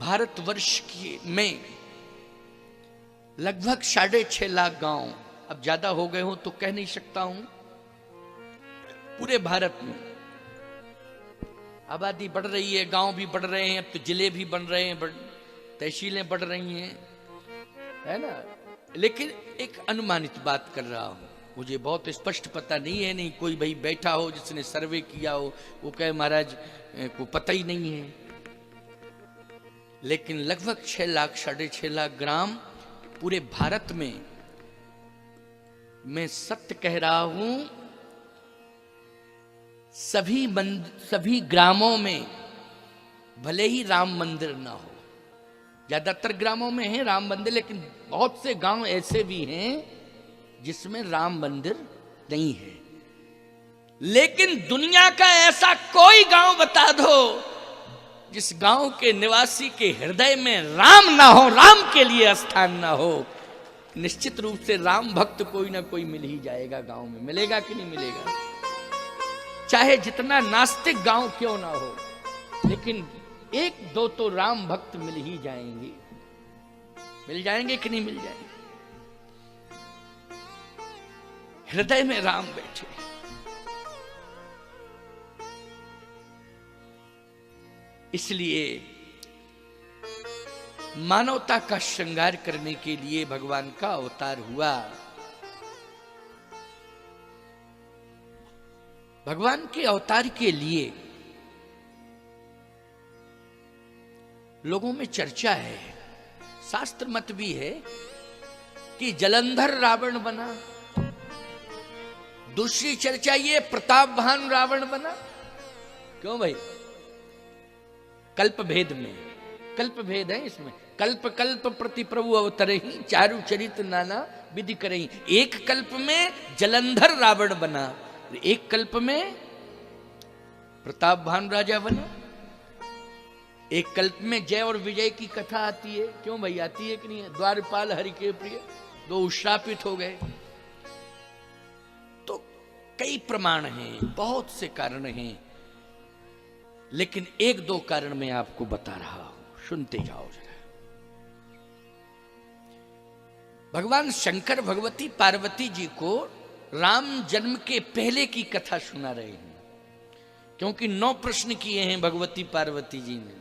भारतवर्ष में लगभग 6.5 लाख गांव, अब ज्यादा हो गए हो तो कह नहीं सकता हूं, पूरे भारत में आबादी बढ़ रही है, गांव भी बढ़ रहे हैं, अब तो जिले भी बन रहे हैं, तहसीलें बढ़ रही हैं, है ना। लेकिन एक अनुमानित बात कर रहा हूं, मुझे बहुत स्पष्ट पता नहीं है, नहीं कोई भाई बैठा हो जिसने सर्वे किया हो वो कहे महाराज को पता ही नहीं है। लेकिन लगभग 6 लाख 6.5 लाख ग्राम पूरे भारत में, मैं सत्य कह रहा हूं, सभी ग्रामों में भले ही राम मंदिर ना हो, ज्यादातर ग्रामों में है राम मंदिर, लेकिन बहुत से गांव ऐसे भी हैं जिसमें राम मंदिर नहीं है। लेकिन दुनिया का ऐसा कोई गांव बता दो जिस गांव के निवासी के हृदय में राम ना हो, राम के लिए स्थान ना हो। निश्चित रूप से राम भक्त कोई ना कोई मिल ही जाएगा गांव में, मिलेगा कि नहीं मिलेगा, चाहे जितना नास्तिक गांव क्यों ना हो, लेकिन 1-2 तो राम भक्त मिल ही जाएंगे। मिल जाएंगे कि नहीं मिल जाएंगे? हृदय में राम बैठे। इसलिए मानवता का श्रृंगार करने के लिए भगवान का अवतार हुआ। भगवान के अवतार के लिए लोगों में चर्चा है, शास्त्र मत भी है कि जलंधर रावण बना। दूसरी चर्चा ये प्रतापवान रावण बना। क्यों भाई? कल्प भेद में, कल्प भेद है इसमें। कल्प कल्प प्रति प्रभु अवतरहि, चारु चरित नाना विधि करहि। एक कल्प में जलंधर रावण बना, एक कल्प में प्रतापवान राजा बना। एक कल्प में जय और विजय की कथा आती है। क्यों भाई आती है कि नहीं है? द्वारपाल हरि के प्रिय, 2 श्रापित हो गए। तो कई प्रमाण हैं, बहुत से कारण हैं, लेकिन 1-2 कारण मैं आपको बता रहा हूं, सुनते जाओ जरा। भगवान शंकर भगवती पार्वती जी को राम जन्म के पहले की कथा सुना रहे हैं, क्योंकि 9 प्रश्न किए हैं भगवती पार्वती जी ने।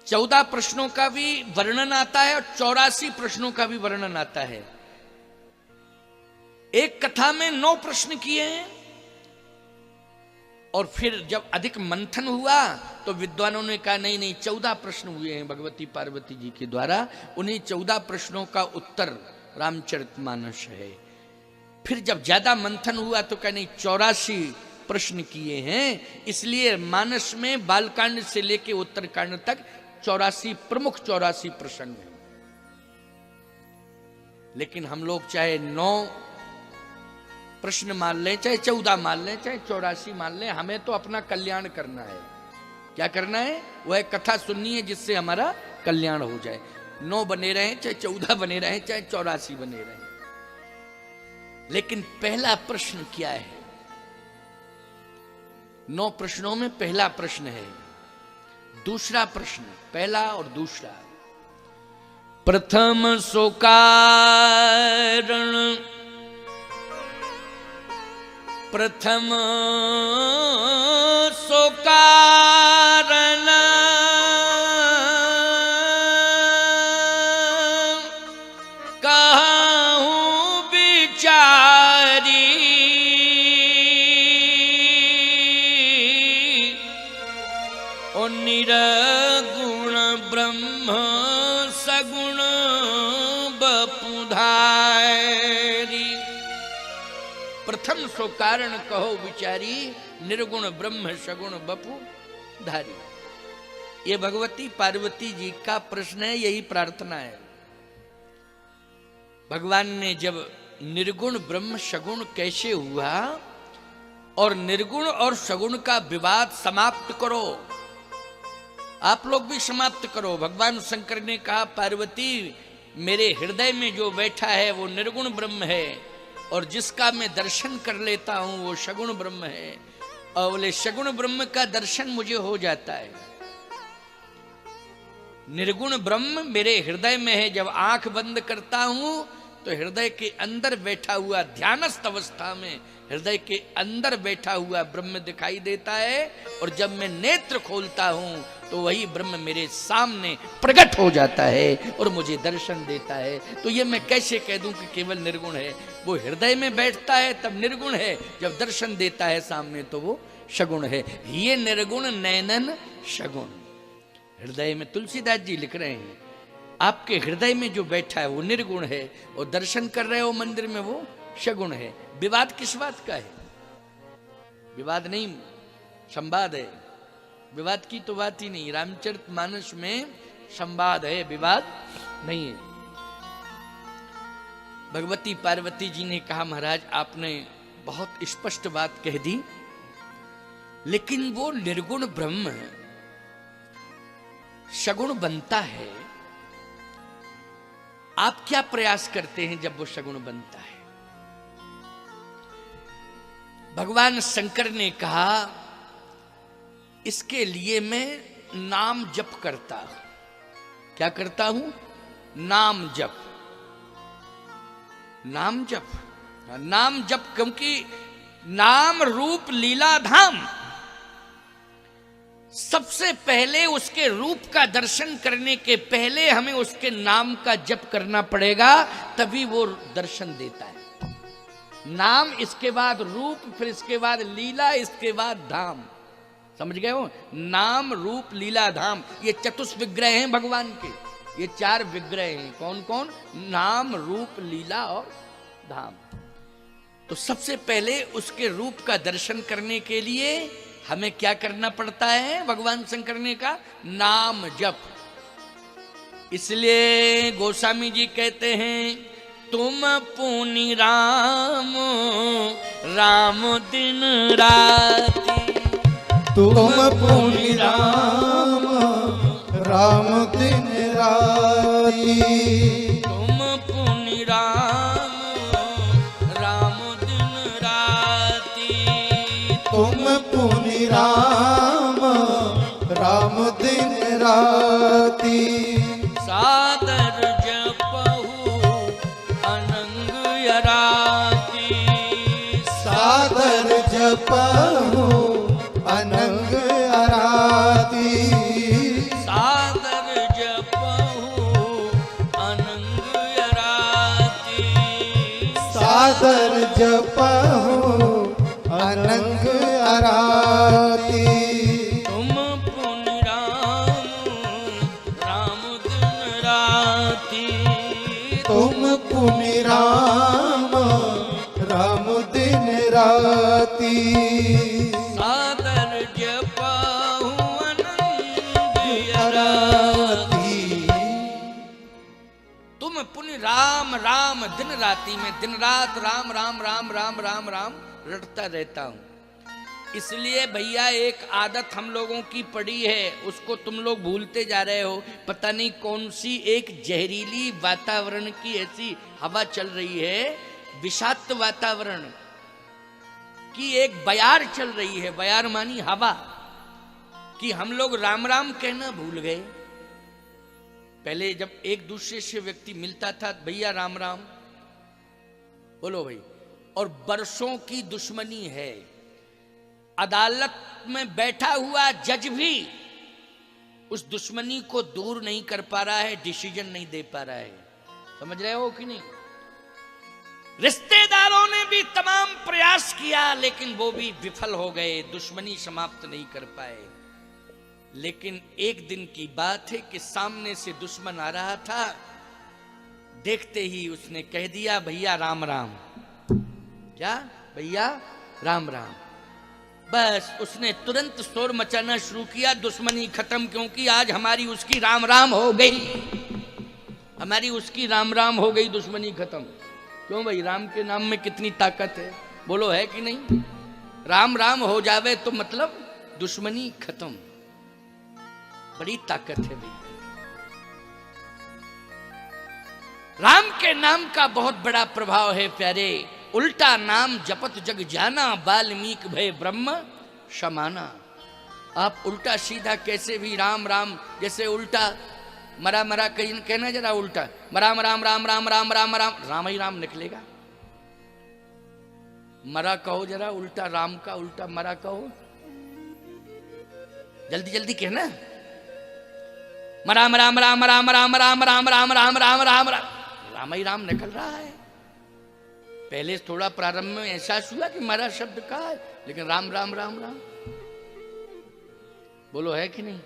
14 प्रश्नों का भी वर्णन आता है और 84 प्रश्नों का भी वर्णन आता है। एक कथा में 9 प्रश्न किए हैं, और फिर जब अधिक मंथन हुआ तो विद्वानों ने कहा नहीं नहीं 14 प्रश्न हुए हैं भगवती पार्वती जी के द्वारा, उन्हीं 14 प्रश्नों का उत्तर रामचरितमानस है। फिर जब ज्यादा मंथन हुआ तो कहा नहीं 84 प्रश्न किए हैं, इसलिए मानस में बालकांड से लेके उत्तरकांड तक 84 प्रमुख 84 प्रसंग हैं। लेकिन हम लोग चाहे 9 प्रश्न मान लें, चाहे 14 मान लें, चाहे 84 मान लें, हमें तो अपना कल्याण करना है। क्या करना है? वह एक कथा सुननी है जिससे हमारा कल्याण हो जाए। 9 बने रहें, चाहे 14 बने रहें, चाहे 84 बने रहें। लेकिन पहला प्रश्न क्या है? 9 प्रश्नों में पहला प्रश्न है, दूसरा प्रश्न, पहला और दूसरा। प्रथम सो कारण, प्रथम सो कारण, कहूं बिचारी, ओ निरगुण ब्रह्म सगुण बपुधारी। प्रथम सो कारण कहो विचारी, निर्गुण ब्रह्म सगुण बपु धारी। ये भगवती पार्वती जी का प्रश्न है, यही प्रार्थना है। भगवान ने जब निर्गुण ब्रह्म सगुण कैसे हुआ और निर्गुण और सगुण का विवाद समाप्त करो, आप लोग भी समाप्त करो। भगवान शंकर ने कहा पार्वती मेरे हृदय में जो बैठा है वो निर्गुण ब्रह्म है, और जिसका मैं दर्शन कर लेता हूं वो सगुण ब्रह्म है, और बोले सगुण ब्रह्म का दर्शन मुझे हो जाता है। निर्गुण ब्रह्म मेरे हृदय में है। जब आंख बंद करता हूं तो हृदय के अंदर बैठा हुआ, ध्यानस्थ अवस्था में हृदय के अंदर बैठा हुआ ब्रह्म दिखाई देता है, और जब मैं नेत्र खोलता हूं तो वही ब्रह्म मेरे सामने प्रकट हो जाता है और मुझे दर्शन देता है। तो ये मैं कैसे कह दूं कि केवल निर्गुण है? वो हृदय में बैठता है तब निर्गुण है, जब दर्शन देता है सामने तो वो सगुण है। ये निर्गुण नैनन सगुण। हृदय में तुलसीदास जी लिख रहे हैं, आपके हृदय में जो बैठा है वो निर्गुण है, और दर्शन कर रहे हो मंदिर में वो सगुण है। विवाद किस बात का है? विवाद नहीं, संवाद है। विवाद की तो बात ही नहीं। रामचरितमानस में संवाद है, विवाद नहीं है। भगवती पार्वती जी ने कहा, महाराज आपने बहुत स्पष्ट बात कह दी, लेकिन वो निर्गुण ब्रह्म सगुण बनता है, आप क्या प्रयास करते हैं जब वो सगुण बनता है? भगवान शंकर ने कहा, इसके लिए मैं नाम जप करता हूं। क्या करता हूं? नाम जप। नाम जप, नाम जप, क्योंकि नाम रूप लीला धाम, सबसे पहले उसके रूप का दर्शन करने के पहले हमें उसके नाम का जप करना पड़ेगा, तभी वो दर्शन देता है। नाम, इसके बाद रूप, फिर इसके बाद लीला, इसके बाद धाम। समझ गए हो? नाम रूप लीला धाम, ये चतुष विग्रह हैं भगवान के। ये 4 विग्रह हैं। कौन कौन? नाम रूप लीला और धाम। तो सबसे पहले उसके रूप का दर्शन करने के लिए हमें क्या करना पड़ता है? भगवान शंकर ने कहा, नाम जप। इसलिए गोस्वामी जी कहते हैं, तुम पुनि राम राम दिन राति। तुम पुनि राम राम दिन राति। तुम पुनि राम राम दिन राति। तुम पुनि राम राम दिन राति। सादर जपहु अनंग अराती। सादर जपहु अनंग अराती। सादर जपहु अनंग अराती। सादर जपहु अनंग अराती। तुम पुनि राम राम दिन राती। तुम पुनि राम राम दिन राती। सादर जपहु अनंग अराती। तुम पुनि राम राम दिन राती में दिन रात राम राम राम राम राम राम रटता रहता हूं। इसलिए भैया एक आदत हम लोगों की पड़ी है, उसको तुम लोग भूलते जा रहे हो। पता नहीं कौन सी एक जहरीली वातावरण की ऐसी हवा चल रही है, विषाक्त वातावरण की एक बयार चल रही है। बयार मानी हवा, कि हम लोग राम राम कहना भूल गए। पहले जब एक दूसरे से व्यक्ति मिलता था, भैया राम राम बोलो भाई, और बरसों की दुश्मनी है। अदालत में बैठा हुआ जज भी उस दुश्मनी को दूर नहीं कर पा रहा है, डिसीजन नहीं दे पा रहा है। समझ रहे हो कि नहीं? रिश्तेदारों ने भी तमाम प्रयास किया, लेकिन वो भी विफल हो गए, दुश्मनी समाप्त नहीं कर पाए। लेकिन एक दिन की बात है कि सामने से दुश्मन आ रहा था, देखते ही उसने कह दिया, भैया राम राम। क्या? भैया राम राम। बस उसने तुरंत शोर मचाना शुरू किया, दुश्मनी खत्म, क्योंकि आज हमारी उसकी राम राम हो गई। हमारी उसकी राम राम हो गई, दुश्मनी खत्म। क्यों भाई? राम के नाम में कितनी ताकत है, बोलो, है कि नहीं? राम राम हो जावे तो मतलब दुश्मनी खत्म। बड़ी ताकत है भाई। राम के नाम का बहुत बड़ा प्रभाव है प्यारे। उल्टा नाम जपत जग जाना, वाल्मीकि भय ब्रह्म समाना। आप उल्टा सीधा कैसे भी राम राम, जैसे उल्टा मरा मरा कहना जरा उल्टा, राम राम राम राम राम राम राम, राम ही राम निकलेगा। मरा कहो जरा उल्टा, राम का उल्टा मरा कहो, जल्दी जल्दी कहना। राम राम राम राम राम राम राम राम राम राम राम राम, राम ही राम निकल रहा है। पहले थोड़ा प्रारंभ में एहसास हुआ कि मरा शब्द का है, लेकिन राम राम राम राम बोलो, है कि नहीं?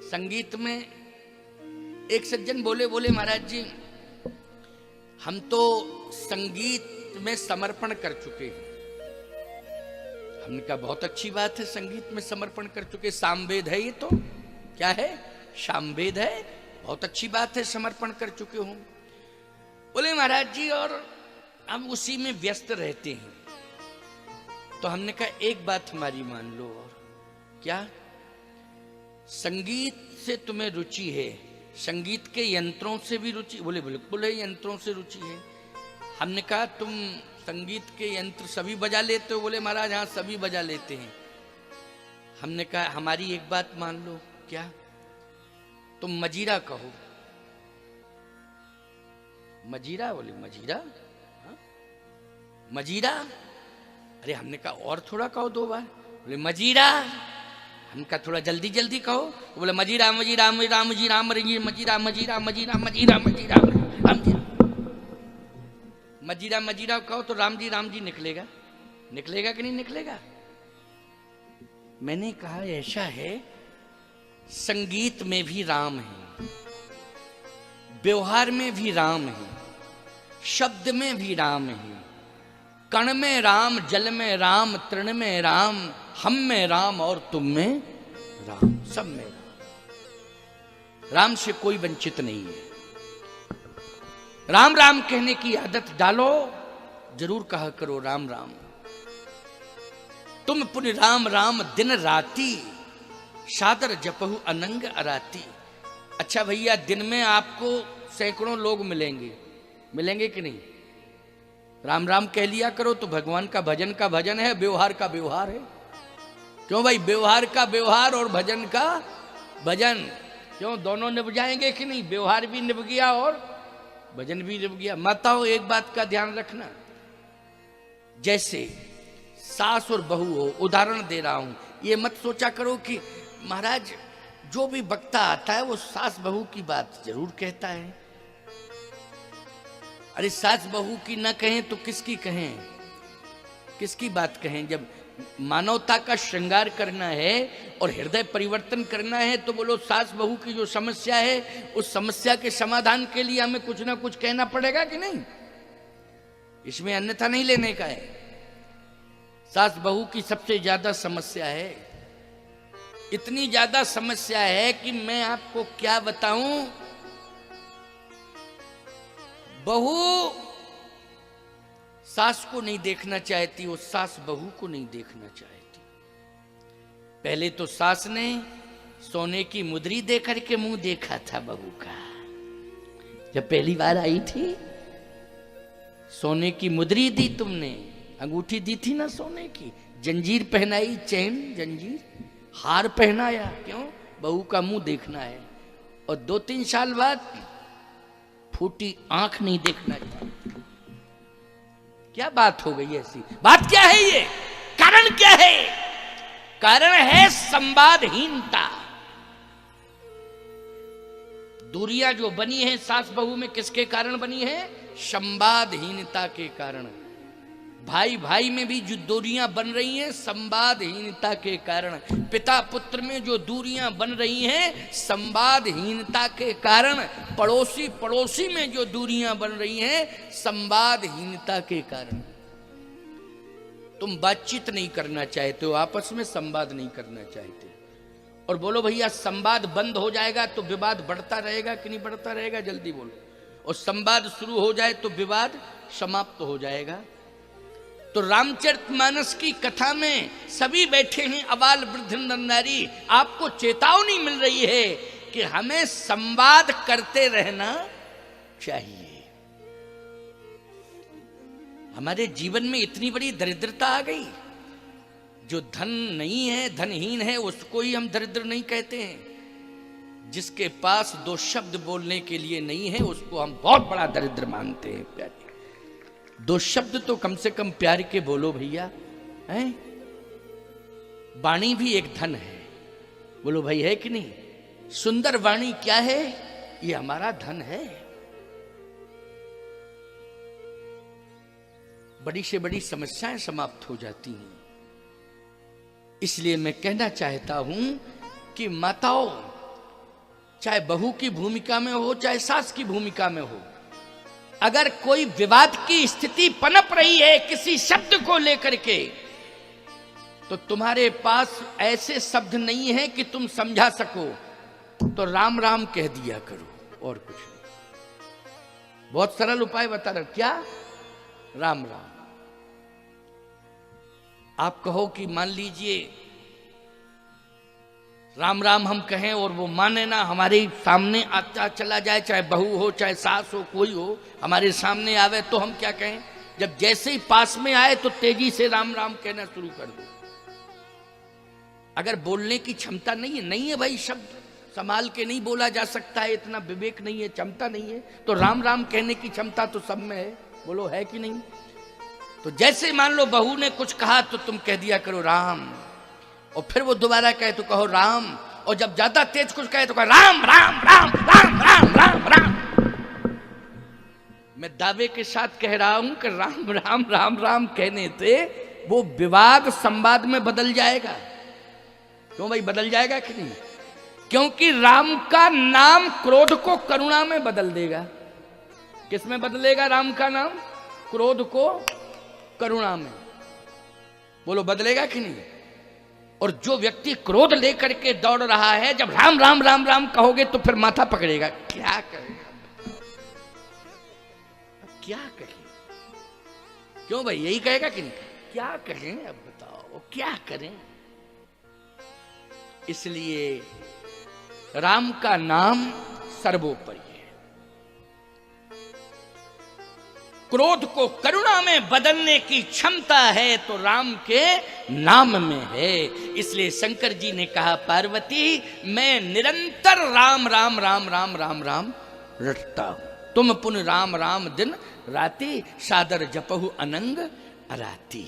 संगीत में एक सज्जन बोले महाराज जी, हम तो संगीत में समर्पण कर चुके हैं। हमने कहा बहुत अच्छी बात है, संगीत में समर्पण कर चुके। सामवेद है ये तो, क्या है? सामवेद है, बहुत अच्छी बात है, समर्पण कर चुके हूं। बोले महाराज जी और हम उसी में व्यस्त रहते हैं। तो हमने कहा एक बात हमारी मान लो, और क्या? संगीत से तुम्हें रुचि है, संगीत के यंत्रों से भी रुचि? बोले बिल्कुल है, यंत्रों से रुचि है। हमने कहा तुम संगीत के यंत्र सभी बजा लेते हो? बोले महाराज हाँ सभी बजा लेते हैं। हमने कहा हमारी एक बात मान लो, क्या? तुम मजीरा कहो। मजीरा? बोले मजीरा? हाँ? मजीरा? अरे हमने कहा और थोड़ा कहो 2 बार। बोले मजीरा। हमने कहा थोड़ा जल्दी जल्दी कहो। बोले मजीरा मजीरा मजीरा मजीरा मजीरा मजीरा मजीरा मजीरा मजीरा मजीरा मजीरा मजीरा कहो तो राम जी निकलेगा? निकलेगा कि नहीं निकलेगा? मैंने कहा ऐसा है, संगीत में भी राम है, व्यवहार में भी राम है, शब्द में भी राम है। कण में राम, जल में राम, तृण में राम, हम में राम और तुम में राम, सब में राम। राम से कोई वंचित नहीं है। राम राम कहने की आदत डालो, जरूर कहा करो राम राम। तुम पुण्य राम राम दिन राती, सादर जपहु अनंग अराती। अच्छा भैया, दिन में आपको सैकड़ों लोग मिलेंगे कि नहीं? राम राम कह लिया करो तो भगवान का भजन है, व्यवहार का व्यवहार है। क्यों भाई? व्यवहार का व्यवहार और भजन का भजन, क्यों दोनों निभ जाएंगे कि नहीं? व्यवहार भी निभ गया और भजन भी निभ गया। माताओं एक बात का ध्यान रखना, जैसे सास और बहू हो, उदाहरण दे रहा हूं, ये मत सोचा करो कि महाराज जो भी वक्ता आता है वो सास बहू की बात जरूर कहता है। अरे सास बहू की ना कहें तो किसकी कहें? किसकी बात कहें? जब मानवता का श्रृंगार करना है और हृदय परिवर्तन करना है तो बोलो सास बहू की जो समस्या है, उस समस्या के समाधान के लिए हमें कुछ ना कुछ कहना पड़ेगा कि नहीं? इसमें अन्यथा नहीं लेने का है। सास बहू की सबसे ज्यादा समस्या है, इतनी ज्यादा समस्या है कि मैं आपको क्या बताऊं। बहू सास को नहीं देखना चाहती, वो सास बहू को नहीं देखना चाहती। पहले तो सास ने सोने की मुद्री दे करके मुंह देखा था बहू का, जब पहली बार आई थी। सोने की मुद्री दी तुमने, अंगूठी दी थी ना सोने की, जंजीर पहनाई, चैन जंजीर, हार पहनाया, क्यों? बहू का मुंह देखना है। और 2-3 साल बाद फूटी आंख नहीं देखना चाहिए। क्या बात हो गई ऐसी? बात क्या है ये? कारण क्या है? कारण है संवादहीनता। दूरियां जो बनी है सास बहू में, किसके कारण बनी है? संवादहीनता के कारण। भाई भाई में भी जो दूरियां बन रही हैं, संवादहीनता के कारण। पिता पुत्र में जो दूरियां बन रही हैं, संवादहीनता के कारण। पड़ोसी पड़ोसी में जो दूरियां बन रही हैं, संवादहीनता के कारण। तुम बातचीत नहीं करना चाहते हो, आपस में संवाद नहीं करना चाहते, और बोलो भैया संवाद बंद हो जाएगा तो विवाद बढ़ता रहेगा कि नहीं बढ़ता रहेगा? जल्दी बोलो। और संवाद शुरू हो जाए तो विवाद समाप्त हो जाएगा। तो रामचरितमानस की कथा में सभी बैठे हैं, अबाल वृद्ध नर नारी। आपको चेतावनी मिल रही है कि हमें संवाद करते रहना चाहिए। हमारे जीवन में इतनी बड़ी दरिद्रता आ गई, जो धन नहीं है, धनहीन है, उसको ही हम दरिद्र नहीं कहते हैं। जिसके पास दो शब्द बोलने के लिए नहीं है उसको हम बहुत बड़ा दरिद्र मानते हैं। प्यारे, दो शब्द तो कम से कम प्यार के बोलो भैया, हैं? वाणी भी एक धन है, बोलो भाई, है कि नहीं? सुंदर वाणी क्या है? ये हमारा धन है। बड़ी से बड़ी समस्याएं समाप्त हो जाती हैं। इसलिए मैं कहना चाहता हूं कि माताओं, चाहे बहू की भूमिका में हो चाहे सास की भूमिका में हो, अगर कोई विवाद की स्थिति पनप रही है किसी शब्द को लेकर के, तो तुम्हारे पास ऐसे शब्द नहीं है कि तुम समझा सको, तो राम राम कह दिया करो और कुछ नहीं। बहुत सरल उपाय बता रहा, क्या? राम राम। आप कहो कि मान लीजिए राम राम हम कहें और वो माने ना, हमारे सामने आता चला जाए, चाहे बहू हो चाहे सास हो, कोई हो हमारे सामने आवे, तो हम क्या कहें? जब जैसे ही पास में आए तो तेजी से राम राम कहना शुरू कर दो। अगर बोलने की क्षमता नहीं है भाई, शब्द संभाल के नहीं बोला जा सकता है, इतना विवेक नहीं है, क्षमता नहीं है, तो राम राम कहने की क्षमता तो सब में है, बोलो है कि नहीं? तो जैसे मान लो बहू ने कुछ कहा तो तुम कह दिया करो राम, और फिर वो दोबारा कहे तो कहो राम, और जब ज्यादा तेज कुछ कहे तो कहो राम राम राम राम राम राम राम। मैं दावे के साथ कह रहा हूं कि राम राम राम राम कहने से वो विवाद संवाद में बदल जाएगा। क्यों भाई, बदल जाएगा कि नहीं? क्योंकि राम का नाम क्रोध को करुणा में बदल देगा। किस में बदलेगा राम का नाम? क्रोध को करुणा में। बोलो बदलेगा कि नहीं? और जो व्यक्ति क्रोध लेकर के दौड़ रहा है, जब राम राम राम राम कहोगे तो फिर माथा पकड़ेगा, क्या करेगा, क्या कहें? क्यों भाई, यही कहेगा कि नहीं? क्या कहें, अब बताओ क्या करें? इसलिए राम का नाम सर्वोपरि है। क्रोध को करुणा में बदलने की क्षमता है तो राम के नाम में है। इसलिए शंकर जी ने कहा, पार्वती मैं निरंतर राम राम राम राम राम राम रटता हूं, तुम पुन राम राम दिन राति, सादर जपहु अनंग अराती।